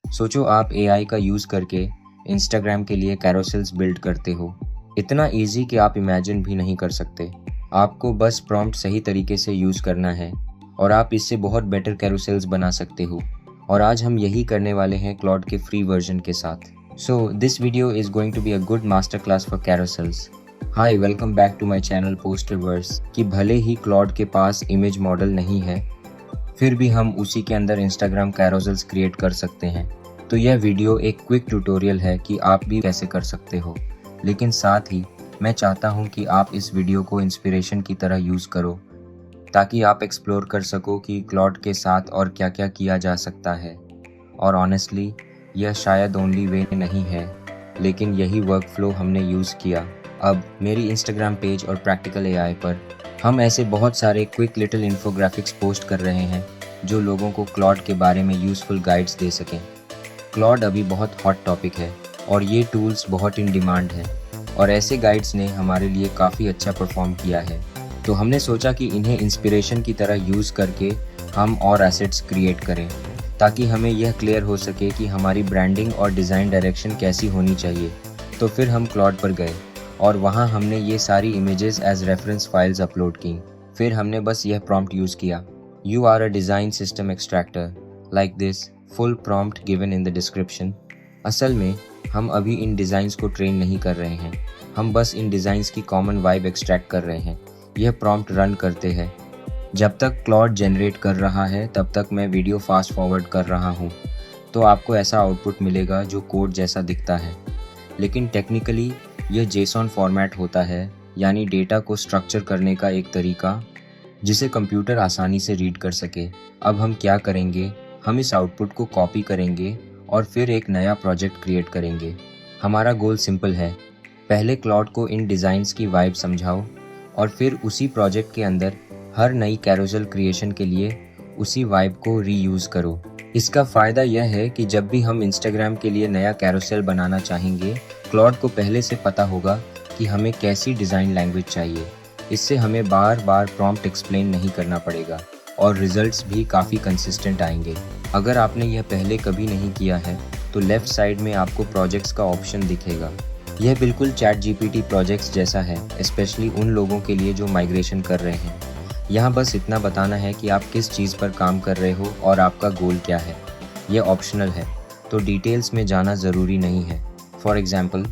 सोचो आप एआई का यूज़ करके इंस्टाग्राम के लिए कैरोसेल्स बिल्ड करते हो। इतना इजी कि आप इमेजिन भी नहीं कर सकते। आपको बस प्रॉम्प्ट सही तरीके से यूज़ करना है और आप इससे बहुत बेटर कैरोसेल्स बना सकते हो। और आज हम यही करने वाले हैं क्लॉड के फ्री वर्जन के साथ। So this video is going to be a good master class for carousels. Hi, welcome back to my channel Posterverse. कि भले ही क्लॉड के पास इमेज मॉडल नहीं है, फिर भी हम उसी के अंदर इंस्टाग्राम कैरोसेल्स क्रिएट कर सकते हैं। तो यह वीडियो एक क्विक ट्यूटोरियल है कि आप भी कैसे कर सकते हो, लेकिन साथ ही मैं चाहता हूं कि आप इस वीडियो को इंस्पिरेशन की तरह यूज़ करो ताकि आप एक्सप्लोर कर सको कि क्लॉड के साथ और क्या क्या किया जा सकता है। और ऑनेस्टली यह शायद ओनली वे नहीं है, लेकिन यही वर्क फ्लो हमने यूज़ किया। अब मेरी इंस्टाग्राम पेज और प्रैक्टिकल एआई पर हम ऐसे बहुत सारे क्विक लिटिल इन्फोग्राफिक्स पोस्ट कर रहे हैं जो लोगों को क्लॉड के बारे में यूज़फुल गाइड्स दे सकें। क्लॉड अभी बहुत हॉट टॉपिक है और ये टूल्स बहुत इन डिमांड है, और ऐसे गाइड्स ने हमारे लिए काफ़ी अच्छा परफॉर्म किया है। तो हमने सोचा कि इन्हें इंस्पिरेशन की तरह यूज़ करके हम और एसेट्स क्रिएट करें ताकि हमें यह क्लियर हो सके कि हमारी ब्रांडिंग और डिज़ाइन डायरेक्शन कैसी होनी चाहिए। तो फिर हम क्लॉड पर गए और वहाँ हमने ये सारी images as reference files upload की। फिर हमने बस यह प्रॉम्प्ट यूज़ किया, you are a design system extractor like this, full prompt given in the description. असल में हम अभी इन डिज़ाइंस को ट्रेन नहीं कर रहे हैं, हम बस इन डिज़ाइंस की कॉमन वाइब एक्सट्रैक्ट कर रहे हैं। यह प्रॉम्प्ट रन करते हैं। जब तक क्लॉड जनरेट कर रहा है तब तक मैं वीडियो फास्ट फॉरवर्ड कर रहा हूँ, तो आपको ऐसा आउटपुट मिलेगा जो कोड जैसा दिखता है, लेकिन टेक्निकली यह जेसॉन फॉर्मेट होता है, यानी डेटा को स्ट्रक्चर करने का एक तरीका जिसे कंप्यूटर आसानी से रीड कर सके। अब हम क्या करेंगे, हम इस आउटपुट को कॉपी करेंगे और फिर एक नया प्रोजेक्ट क्रिएट करेंगे। हमारा गोल सिंपल है, पहले क्लॉड को इन डिज़ाइंस की वाइब समझाओ और फिर उसी प्रोजेक्ट के अंदर हर नई कैरोसेल क्रिएशन के लिए उसी वाइब को रीयूज़ करो। इसका फ़ायदा यह है कि जब भी हम इंस्टाग्राम के लिए नया कैरोसेल बनाना चाहेंगे, क्लॉड को पहले से पता होगा कि हमें कैसी डिज़ाइन लैंग्वेज चाहिए। इससे हमें बार बार प्रॉम्प्ट एक्सप्लेन नहीं करना पड़ेगा और रिजल्ट्स भी काफ़ी कंसिस्टेंट आएंगे। अगर आपने यह पहले कभी नहीं किया है तो लेफ़्ट साइड में आपको प्रोजेक्ट्स का ऑप्शन दिखेगा। यह बिल्कुल चैट जीपीटी प्रोजेक्ट्स जैसा है, स्पेशली उन लोगों के लिए जो माइग्रेशन कर रहे हैं। यहाँ बस इतना बताना है कि आप किस चीज़ पर काम कर रहे हो और आपका गोल क्या है। यह ऑप्शनल है, तो डिटेल्स में जाना ज़रूरी नहीं है। For example,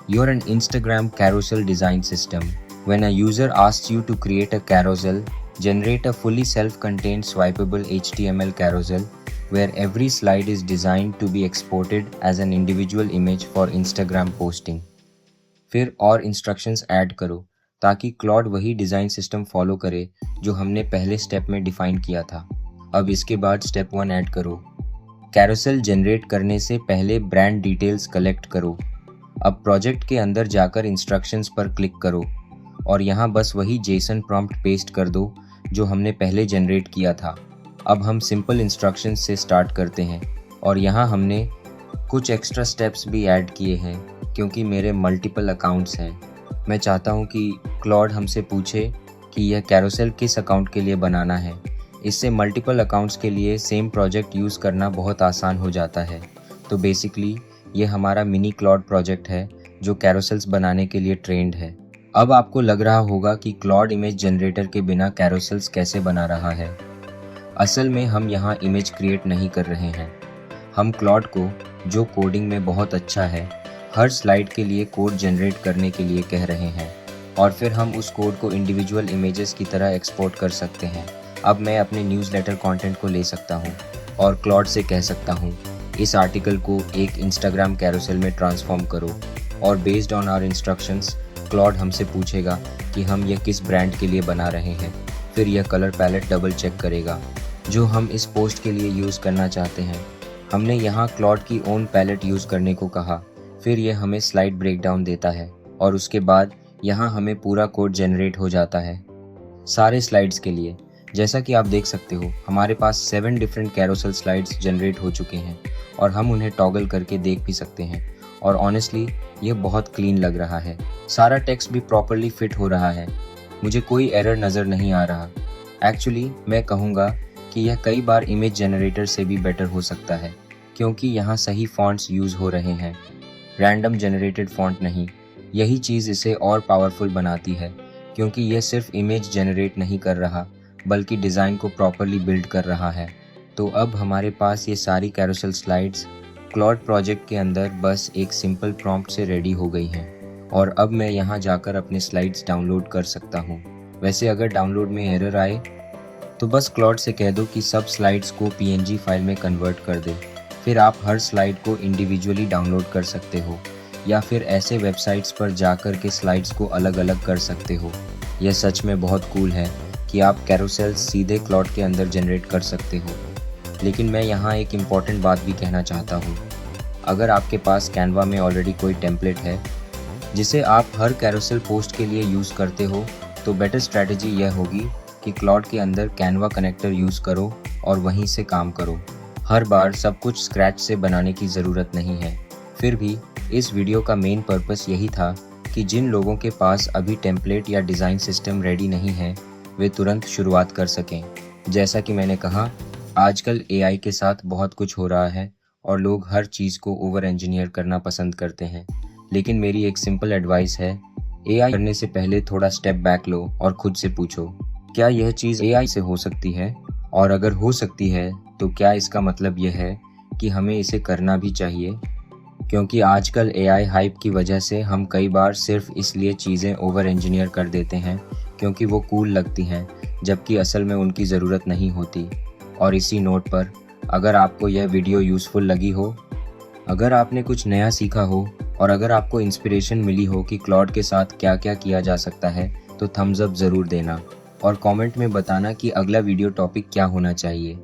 you are an Instagram carousel design system. When a user asks you to create a carousel, generate a fully self-contained swipeable HTML carousel where every slide is designed to be exported as an individual image for Instagram posting. फिर और instructions add करो ताकि Claude वही design system follow करे जो हमने पहले step में डिफाइन किया था। अब इसके बाद स्टेप 1 ऐड करो। कैरोसेल जनरेट करने से पहले ब्रांड डिटेल्स कलेक्ट करो। अब प्रोजेक्ट के अंदर जाकर इंस्ट्रक्शंस पर क्लिक करो और यहाँ बस वही जेसन प्रॉम्प्ट पेस्ट कर दो जो हमने पहले जनरेट किया था। अब हम सिंपल इंस्ट्रक्शंस से स्टार्ट करते हैं और यहाँ हमने कुछ एक्स्ट्रा स्टेप्स भी ऐड किए हैं क्योंकि मेरे मल्टीपल अकाउंट्स हैं। मैं चाहता हूँ कि क्लॉड हमसे पूछे कि यह कैरोसेल किस अकाउंट के लिए बनाना है। इससे मल्टीपल अकाउंट्स के लिए सेम प्रोजेक्ट यूज़ करना बहुत आसान हो जाता है। तो बेसिकली ये हमारा मिनी क्लॉड प्रोजेक्ट है जो कैरोसेल्स बनाने के लिए ट्रेंड है। अब आपको लग रहा होगा कि क्लॉड इमेज जनरेटर के बिना कैरोसेल्स कैसे बना रहा है। असल में हम यहाँ इमेज क्रिएट नहीं कर रहे हैं, हम क्लॉड को, जो कोडिंग में बहुत अच्छा है, हर स्लाइड के लिए कोड जनरेट करने के लिए कह रहे हैं और फिर हम उस कोड को इंडिविजुअल इमेजेस की तरह एक्सपोर्ट कर सकते हैं। अब मैं अपने न्यूज़लेटर कंटेंट को ले सकता हूँ और क्लॉड से कह सकता हूँ, इस आर्टिकल को एक इंस्टाग्राम कैरोसेल में ट्रांसफॉर्म करो, और based on our instructions Claude हमसे पूछेगा कि हम यह किस ब्रांड के लिए बना रहे हैं। फिर यह कलर पैलेट डबल चेक करेगा जो हम इस पोस्ट के लिए यूज़ करना चाहते हैं। हमने यहाँ क्लॉड की ओन पैलेट यूज़ करने को कहा। फिर यह हमें स्लाइड ब्रेकडाउन देता है और उसके बाद यहाँ हमें पूरा कोड जनरेट हो जाता है सारे स्लाइड्स के लिए। जैसा कि आप देख सकते हो, हमारे पास 7 डिफरेंट कैरोसेल स्लाइड्स जनरेट हो चुके हैं और हम उन्हें टॉगल करके देख भी सकते हैं। और ऑनेस्टली ये बहुत क्लीन लग रहा है, सारा टेक्स्ट भी प्रॉपरली फिट हो रहा है, मुझे कोई एरर नज़र नहीं आ रहा। एक्चुअली मैं कहूँगा कि यह कई बार इमेज जनरेटर से भी बेटर हो सकता है क्योंकि यहाँ सही फॉन्ट्स यूज़ हो रहे हैं, रैंडम जनरेटेड फॉन्ट नहीं। यही चीज़ इसे और पावरफुल बनाती है, क्योंकि यह सिर्फ इमेज जनरेट नहीं कर रहा बल्कि डिज़ाइन को प्रॉपरली बिल्ड कर रहा है। तो अब हमारे पास ये सारी कैरोसेल स्लाइड्स क्लॉड प्रोजेक्ट के अंदर बस एक सिंपल प्रॉम्प्ट से रेडी हो गई हैं, और अब मैं यहाँ जाकर अपने स्लाइड्स डाउनलोड कर सकता हूँ। वैसे अगर डाउनलोड में एरर आए तो बस क्लॉड से कह दो कि सब स्लाइड्स को PNG फाइल में कन्वर्ट कर दे। फिर आप हर स्लाइड को इंडिविजुअली डाउनलोड कर सकते हो, या फिर ऐसे वेबसाइट्स पर जाकर के स्लाइड्स को अलग अलग कर सकते हो। यह सच में बहुत कूल है कि आप कैरोसेल्स सीधे क्लॉड के अंदर जनरेट कर सकते हो। लेकिन मैं यहाँ एक इम्पॉर्टेंट बात भी कहना चाहता हूँ। अगर आपके पास कैनवा में ऑलरेडी कोई टेम्पलेट है जिसे आप हर कैरोसेल पोस्ट के लिए यूज़ करते हो, तो बेटर स्ट्रैटेजी यह होगी कि क्लॉड के अंदर कैनवा कनेक्टर यूज़ करो और वहीं से काम करो। हर बार सब कुछ स्क्रैच से बनाने की ज़रूरत नहीं है। फिर भी इस वीडियो का मेन पर्पस यही था कि जिन लोगों के पास अभी टेम्पलेट या डिज़ाइन सिस्टम रेडी नहीं है, वे तुरंत शुरुआत कर सकें। जैसा कि मैंने कहा, आजकल AI के साथ बहुत कुछ हो रहा है और लोग हर चीज़ को ओवर इंजीनियर करना पसंद करते हैं। लेकिन मेरी एक सिंपल एडवाइस है, AI करने से पहले थोड़ा स्टेप बैक लो और खुद से पूछो, क्या यह चीज़ AI से हो सकती है? और अगर हो सकती है तो क्या इसका मतलब यह है कि हमें इसे करना भी चाहिए? क्योंकि आजकल AI हाइप की वजह से हम कई बार सिर्फ इसलिए चीज़ें ओवर इंजीनियर कर देते हैं क्योंकि वो कूल लगती हैं, जबकि असल में उनकी ज़रूरत नहीं होती। और इसी नोट पर, अगर आपको यह वीडियो यूज़फुल लगी हो, अगर आपने कुछ नया सीखा हो और अगर आपको इंस्पिरेशन मिली हो कि क्लॉड के साथ क्या क्या किया जा सकता है, तो थम्स अप ज़रूर देना और कमेंट में बताना कि अगला वीडियो टॉपिक क्या होना चाहिए।